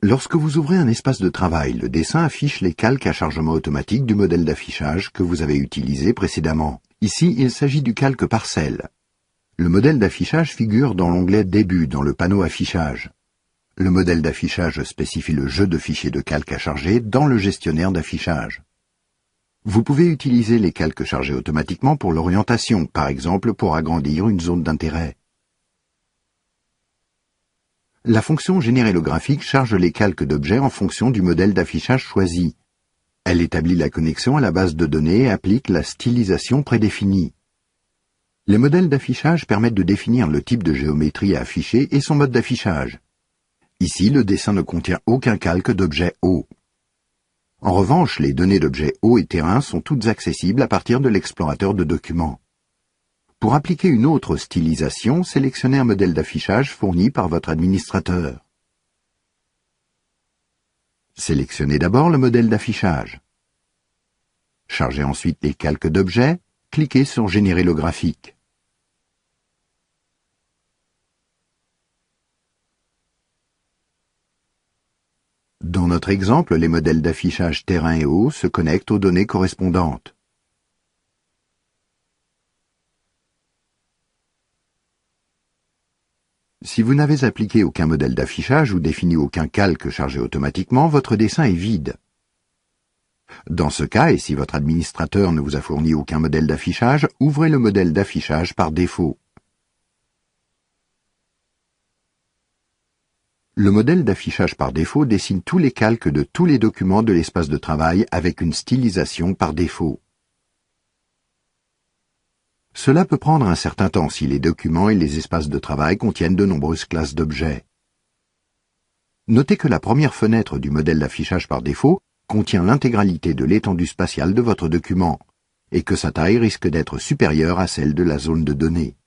Lorsque vous ouvrez un espace de travail, le dessin affiche les calques à chargement automatique du modèle d'affichage que vous avez utilisé précédemment. Ici, il s'agit du calque parcelle. Le modèle d'affichage figure dans l'onglet Début dans le panneau Affichage. Le modèle d'affichage spécifie le jeu de fichiers de calque à charger dans le gestionnaire d'affichage. Vous pouvez utiliser les calques chargés automatiquement pour l'orientation, par exemple pour agrandir une zone d'intérêt. La fonction Générer le graphique charge les calques d'objets en fonction du modèle d'affichage choisi. Elle établit la connexion à la base de données et applique la stylisation prédéfinie. Les modèles d'affichage permettent de définir le type de géométrie à afficher et son mode d'affichage. Ici, le dessin ne contient aucun calque d'objet eau. En revanche, les données d'objets eau et terrain sont toutes accessibles à partir de l'explorateur de documents. Pour appliquer une autre stylisation, sélectionnez un modèle d'affichage fourni par votre administrateur. Sélectionnez d'abord le modèle d'affichage. Chargez ensuite les calques d'objets, cliquez sur Générer le graphique. Dans notre exemple, les modèles d'affichage terrain et eau se connectent aux données correspondantes. Si vous n'avez appliqué aucun modèle d'affichage ou défini aucun calque chargé automatiquement, votre dessin est vide. Dans ce cas, et si votre administrateur ne vous a fourni aucun modèle d'affichage, ouvrez le modèle d'affichage par défaut. Le modèle d'affichage par défaut dessine tous les calques de tous les documents de l'espace de travail avec une stylisation par défaut. Cela peut prendre un certain temps si les documents et les espaces de travail contiennent de nombreuses classes d'objets. Notez que la première fenêtre du modèle d'affichage par défaut contient l'intégralité de l'étendue spatiale de votre document, et que sa taille risque d'être supérieure à celle de la zone de données.